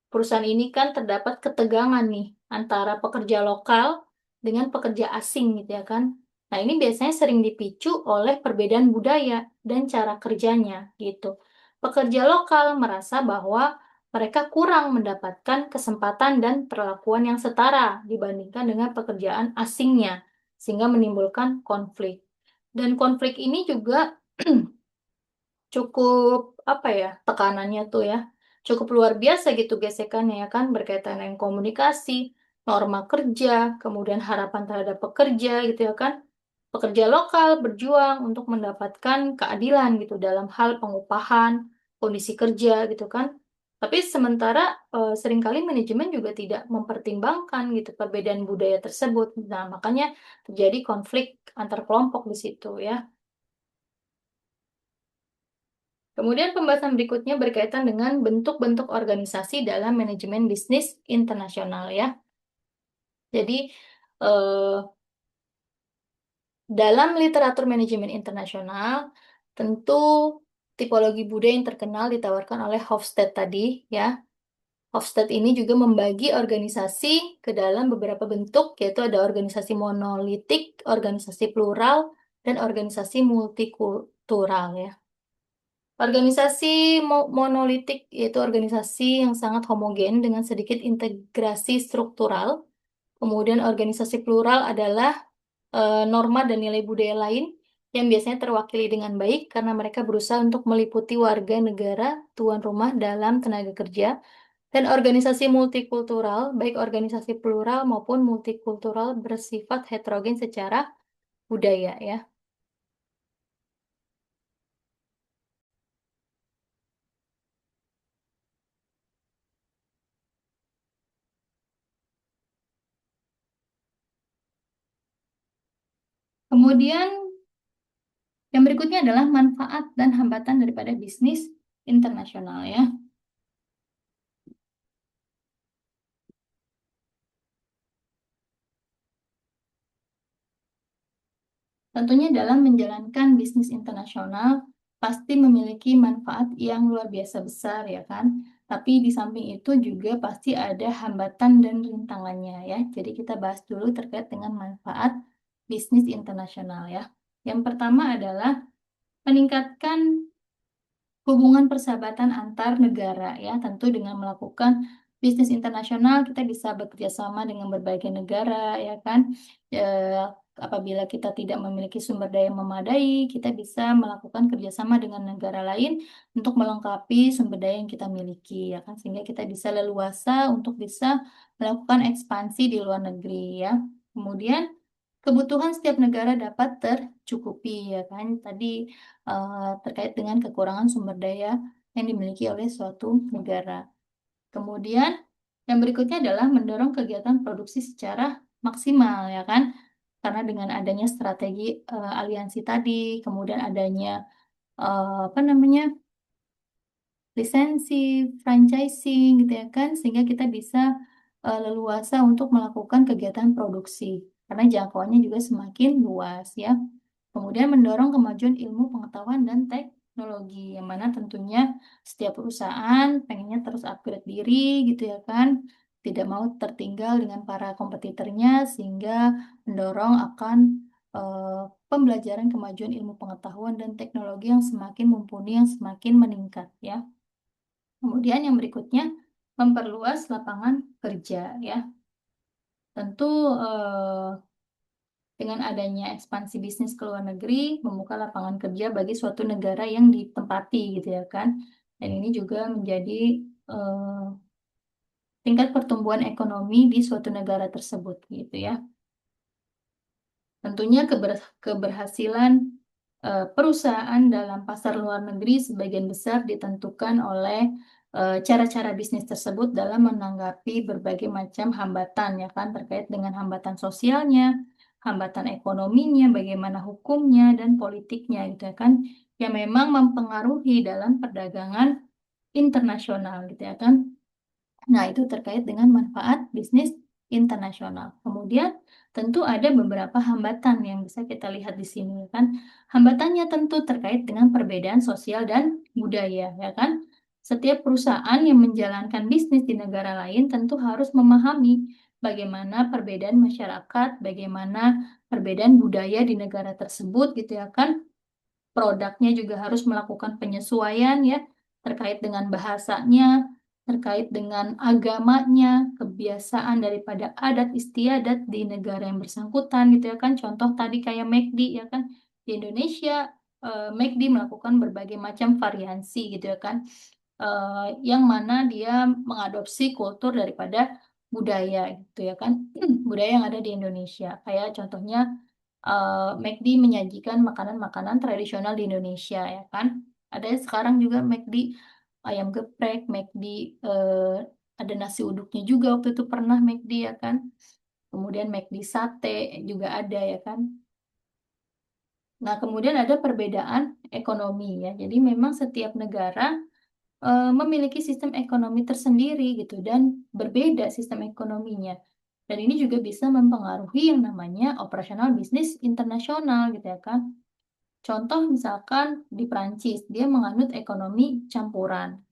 perusahaan ini kan terdapat ketegangan nih antara pekerja lokal dengan pekerja asing gitu ya kan. Nah, ini biasanya sering dipicu oleh perbedaan budaya dan cara kerjanya gitu. Pekerja lokal merasa bahwa mereka kurang mendapatkan kesempatan dan perlakuan yang setara dibandingkan dengan pekerjaan asingnya, sehingga menimbulkan konflik. Dan konflik ini juga cukup apa ya, tekanannya tuh ya cukup luar biasa gitu gesekannya ya kan, berkaitan dengan komunikasi, norma kerja, kemudian harapan terhadap pekerja gitu ya kan. Pekerja lokal berjuang untuk mendapatkan keadilan gitu dalam hal pengupahan, kondisi kerja gitu kan. Tapi sementara seringkali manajemen juga tidak mempertimbangkan gitu perbedaan budaya tersebut. Nah, makanya terjadi konflik antar kelompok di situ ya. Kemudian pembahasan berikutnya berkaitan dengan bentuk-bentuk organisasi dalam manajemen bisnis internasional ya. Jadi eh, dalam literatur manajemen internasional tentu tipologi budaya yang terkenal ditawarkan oleh Hofstede tadi ya. Hofstede ini juga membagi organisasi ke dalam beberapa bentuk, yaitu ada organisasi monolitik, organisasi plural, dan organisasi multikultural ya. Organisasi monolitik yaitu organisasi yang sangat homogen dengan sedikit integrasi struktural. Kemudian organisasi plural adalah norma dan nilai budaya lain yang biasanya terwakili dengan baik karena mereka berusaha untuk meliputi warga negara tuan rumah dalam tenaga kerja. Dan organisasi multikultural, baik organisasi plural maupun multikultural bersifat heterogen secara budaya ya. Kemudian yang berikutnya adalah manfaat dan hambatan daripada bisnis internasional ya. Tentunya dalam menjalankan bisnis internasional pasti memiliki manfaat yang luar biasa besar ya kan. Tapi di samping itu juga pasti ada hambatan dan rintangannya ya. Jadi kita bahas dulu terkait dengan manfaat bisnis internasional ya. Yang pertama adalah meningkatkan hubungan persahabatan antar negara ya, tentu dengan melakukan bisnis internasional kita bisa bekerja sama dengan berbagai negara ya kan. Eh, Apabila kita tidak memiliki sumber daya memadai, kita bisa melakukan kerjasama dengan negara lain untuk melengkapi sumber daya yang kita miliki ya kan, sehingga kita bisa leluasa untuk bisa melakukan ekspansi di luar negeri ya. Kemudian kebutuhan setiap negara dapat tercukupi ya kan. Tadi terkait dengan kekurangan sumber daya yang dimiliki oleh suatu negara. Kemudian yang berikutnya adalah mendorong kegiatan produksi secara maksimal ya kan. Karena dengan adanya strategi aliansi tadi, kemudian adanya apa namanya lisensi, franchising gitu ya kan, sehingga kita bisa leluasa untuk melakukan kegiatan produksi karena jangkauannya juga semakin luas ya. Kemudian mendorong kemajuan ilmu pengetahuan dan teknologi, yang mana tentunya setiap perusahaan pengennya terus upgrade diri gitu ya kan, tidak mau tertinggal dengan para kompetitornya, sehingga mendorong akan eh, pembelajaran kemajuan ilmu pengetahuan dan teknologi yang semakin mumpuni, yang semakin meningkat ya. Kemudian yang berikutnya, memperluas lapangan kerja ya. Tentu dengan adanya ekspansi bisnis ke luar negeri, membuka lapangan kerja bagi suatu negara yang ditempati gitu ya kan. Dan ini juga menjadi eh, tingkat pertumbuhan ekonomi di suatu negara tersebut gitu ya. Tentunya keberhasilan perusahaan dalam pasar luar negeri sebagian besar ditentukan oleh cara-cara bisnis tersebut dalam menanggapi berbagai macam hambatan ya kan, terkait dengan hambatan sosialnya, hambatan ekonominya, bagaimana hukumnya dan politiknya gitu ya kan, yang memang mempengaruhi dalam perdagangan internasional gitu ya kan. Nah, itu terkait dengan manfaat bisnis internasional. Kemudian, tentu ada beberapa hambatan yang bisa kita lihat di sini, kan. Hambatannya tentu terkait dengan perbedaan sosial dan budaya, ya kan. Setiap perusahaan yang menjalankan bisnis di negara lain tentu harus memahami bagaimana perbedaan masyarakat, bagaimana perbedaan budaya di negara tersebut gitu ya kan. Produknya juga harus melakukan penyesuaian ya terkait dengan bahasanya, terkait dengan agamanya, kebiasaan daripada adat istiadat di negara yang bersangkutan gitu ya kan. Contoh tadi kayak McD ya kan. Di Indonesia McD melakukan berbagai macam variasi gitu ya kan. Yang mana dia mengadopsi kultur daripada budaya gitu ya kan. Budaya yang ada di Indonesia. Kayak contohnya McD menyajikan makanan-makanan tradisional di Indonesia ya kan. Ada sekarang juga McD ayam geprek, McD ada nasi uduknya juga waktu itu pernah McD ya kan. Kemudian McD sate juga ada ya kan. Nah, kemudian ada perbedaan ekonomi ya. Jadi memang setiap negara memiliki sistem ekonomi tersendiri gitu dan berbeda sistem ekonominya. Dan ini juga bisa mempengaruhi yang namanya operasional bisnis internasional gitu ya kan. Contoh misalkan di Prancis, dia menganut ekonomi campuran.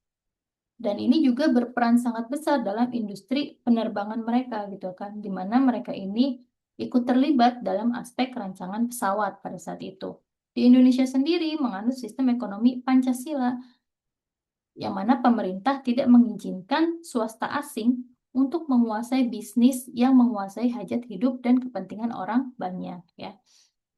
Dan ini juga berperan sangat besar dalam industri penerbangan mereka gitu kan, di mana mereka ini ikut terlibat dalam aspek rancangan pesawat pada saat itu. Di Indonesia sendiri menganut sistem ekonomi Pancasila, yang mana pemerintah tidak mengizinkan swasta asing untuk menguasai bisnis yang menguasai hajat hidup dan kepentingan orang banyak ya.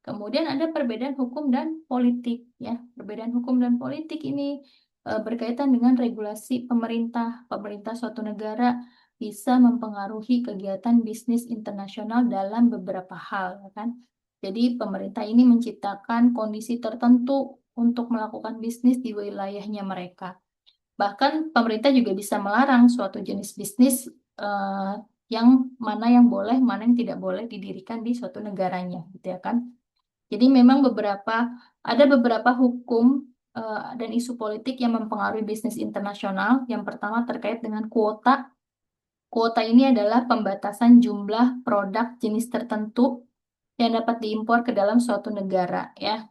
Kemudian ada perbedaan hukum dan politik ya. Perbedaan hukum dan politik ini berkaitan dengan regulasi pemerintah. Pemerintah suatu negara bisa mempengaruhi kegiatan bisnis internasional dalam beberapa hal ya kan. Jadi pemerintah ini menciptakan kondisi tertentu untuk melakukan bisnis di wilayahnya mereka. Bahkan pemerintah juga bisa melarang suatu jenis bisnis eh, yang mana yang boleh, mana yang tidak boleh didirikan di suatu negaranya, gitu ya kan? Jadi memang ada beberapa hukum dan isu politik yang mempengaruhi bisnis internasional. Yang pertama terkait dengan kuota. Kuota ini adalah pembatasan jumlah produk jenis tertentu yang dapat diimpor ke dalam suatu negara, ya.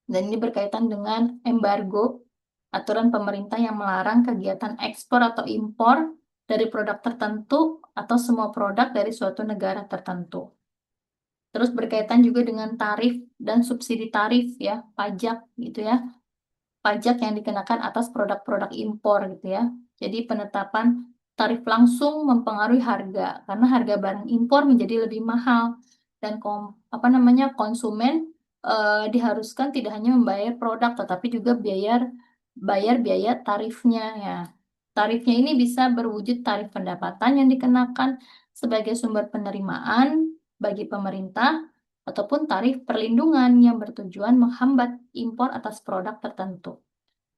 Dan ini berkaitan dengan embargo, aturan pemerintah yang melarang kegiatan ekspor atau impor dari produk tertentu atau semua produk dari suatu negara tertentu. Terus berkaitan juga dengan tarif dan subsidi tarif ya, pajak gitu ya. Pajak yang dikenakan atas produk-produk impor gitu ya. Jadi penetapan tarif langsung mempengaruhi harga karena harga barang impor menjadi lebih mahal dan konsumen diharuskan tidak hanya membayar produk tetapi juga bayar biaya tarifnya ya. Tarifnya ini bisa berwujud tarif pendapatan yang dikenakan sebagai sumber penerimaan bagi pemerintah ataupun tarif perlindungan yang bertujuan menghambat impor atas produk tertentu.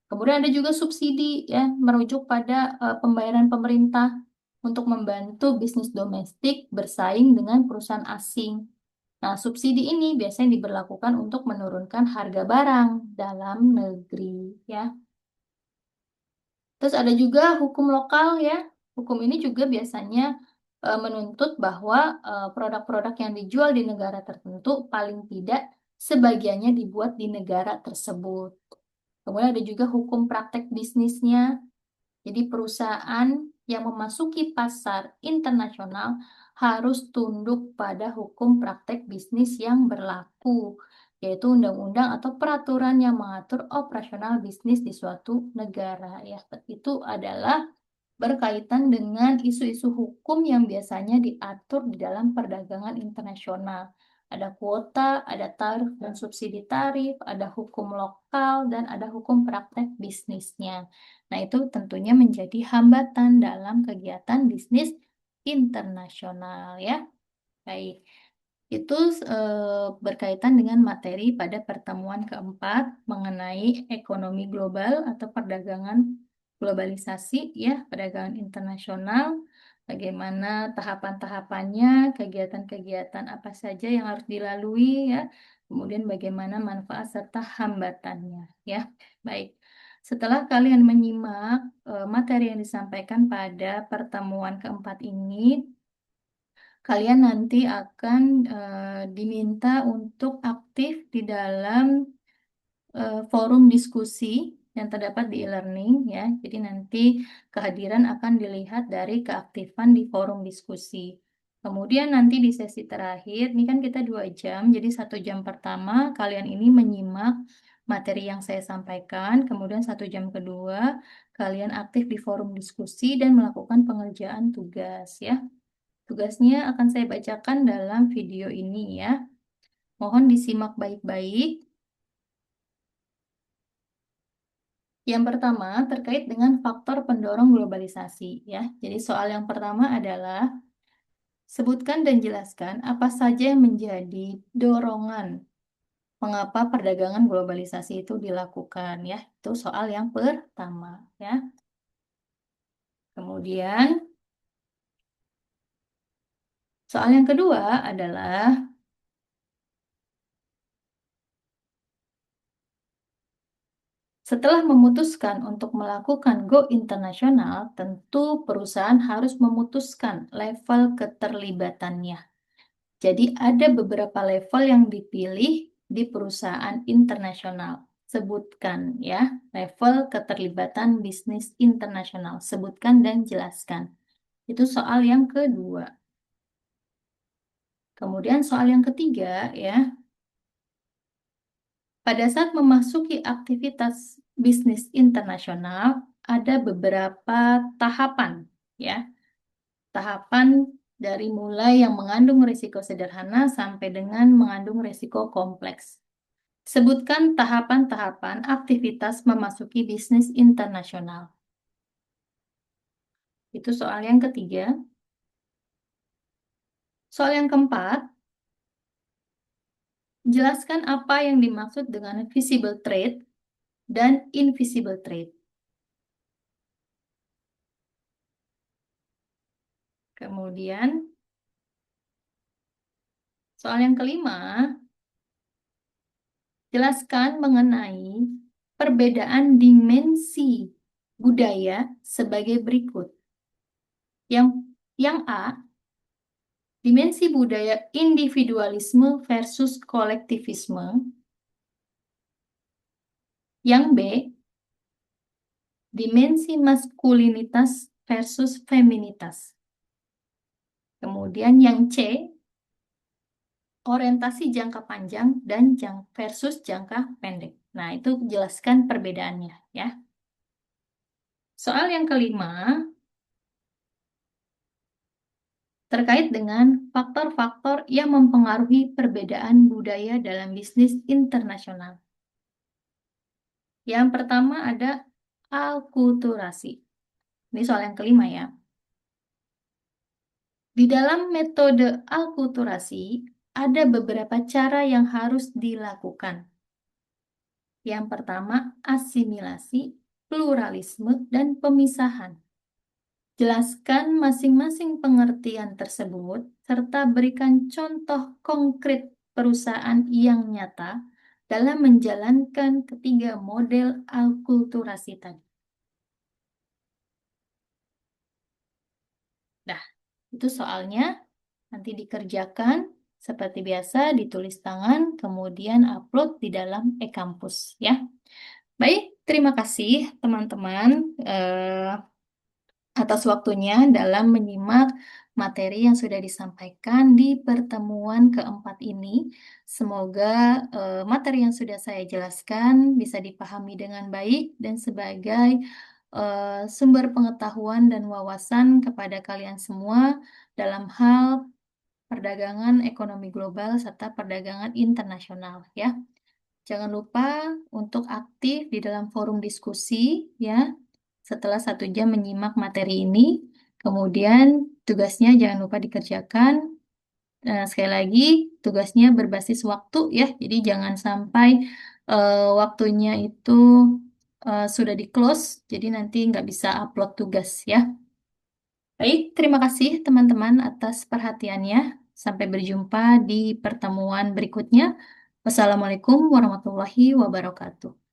Kemudian ada juga subsidi ya, merujuk pada pembayaran pemerintah untuk membantu bisnis domestik bersaing dengan perusahaan asing. Nah, subsidi ini biasanya diberlakukan untuk menurunkan harga barang dalam negeri ya. Terus ada juga hukum lokal ya. Hukum ini juga biasanya menuntut bahwa produk-produk yang dijual di negara tertentu paling tidak sebagiannya dibuat di negara tersebut. Kemudian ada juga hukum praktek bisnisnya. Jadi perusahaan yang memasuki pasar internasional harus tunduk pada hukum praktek bisnis yang berlaku, yaitu undang-undang atau peraturan yang mengatur operasional bisnis di suatu negara. Ya, itu adalah berkaitan dengan isu-isu hukum yang biasanya diatur di dalam perdagangan internasional. Ada kuota, ada tarif dan subsidi tarif, ada hukum lokal, dan ada hukum praktek bisnisnya. Nah, itu tentunya menjadi hambatan dalam kegiatan bisnis internasional ya. Baik. Itu berkaitan dengan materi pada pertemuan keempat mengenai ekonomi global atau perdagangan globalisasi ya, perdagangan internasional, bagaimana tahapan-tahapannya, kegiatan-kegiatan apa saja yang harus dilalui ya, kemudian bagaimana manfaat serta hambatannya ya. Baik. Setelah kalian menyimak materi yang disampaikan pada pertemuan keempat ini, kalian nanti akan diminta untuk aktif di dalam forum diskusi yang terdapat di e-learning ya. Jadi nanti kehadiran akan dilihat dari keaktifan di forum diskusi. Kemudian nanti di sesi terakhir, ini kan kita 2 jam, jadi 1 jam pertama kalian ini menyimak materi yang saya sampaikan, kemudian 1 jam kedua kalian aktif di forum diskusi dan melakukan pengerjaan tugas ya. Tugasnya akan saya bacakan dalam video ini ya. Mohon disimak baik-baik. Yang pertama terkait dengan faktor pendorong globalisasi ya. Jadi soal yang pertama adalah sebutkan dan jelaskan apa saja yang menjadi dorongan mengapa perdagangan globalisasi itu dilakukan ya. Itu soal yang pertama ya. Kemudian soal yang kedua adalah setelah memutuskan untuk melakukan go internasional, tentu perusahaan harus memutuskan level keterlibatannya. Jadi ada beberapa level yang dipilih di perusahaan internasional. Sebutkan ya, level keterlibatan bisnis internasional. Sebutkan dan jelaskan. Itu soal yang kedua. Kemudian soal yang ketiga ya, pada saat memasuki aktivitas bisnis internasional, ada beberapa tahapan, ya. Tahapan dari mulai yang mengandung risiko sederhana sampai dengan mengandung risiko kompleks. Sebutkan tahapan-tahapan aktivitas memasuki bisnis internasional. Itu soal yang ketiga. Soal yang keempat, jelaskan apa yang dimaksud dengan visible trade dan invisible trade. Kemudian, soal yang kelima, jelaskan mengenai perbedaan dimensi budaya sebagai berikut. Yang A, dimensi budaya individualisme versus kolektivisme. Yang B, dimensi maskulinitas versus feminitas. Kemudian yang C, orientasi jangka panjang dan versus jangka pendek. Nah, itu jelaskan perbedaannya ya. Soal yang kelima, terkait dengan faktor-faktor yang mempengaruhi perbedaan budaya dalam bisnis internasional. Yang pertama ada alkulturasi. Ini soal yang kelima ya. Di dalam metode alkulturasi, ada beberapa cara yang harus dilakukan. Yang pertama, asimilasi, pluralisme, dan pemisahan. Jelaskan masing-masing pengertian tersebut, serta berikan contoh konkret perusahaan yang nyata dalam menjalankan ketiga model alkulturasi tadi. Nah, itu soalnya nanti dikerjakan seperti biasa, ditulis tangan, kemudian upload di dalam e-kampus ya. Baik, terima kasih teman-teman atas waktunya dalam menyimak materi yang sudah disampaikan di pertemuan keempat ini. Semoga materi yang sudah saya jelaskan bisa dipahami dengan baik dan sebagai sumber pengetahuan dan wawasan kepada kalian semua dalam hal perdagangan ekonomi global serta perdagangan internasional ya. Jangan lupa untuk aktif di dalam forum diskusi ya. Setelah 1 jam menyimak materi ini, kemudian tugasnya jangan lupa dikerjakan. Sekali lagi, tugasnya berbasis waktu ya, jadi jangan sampai waktunya itu sudah di-close, jadi nanti nggak bisa upload tugas ya. Baik, terima kasih teman-teman atas perhatiannya. Sampai berjumpa di pertemuan berikutnya. Wassalamualaikum warahmatullahi wabarakatuh.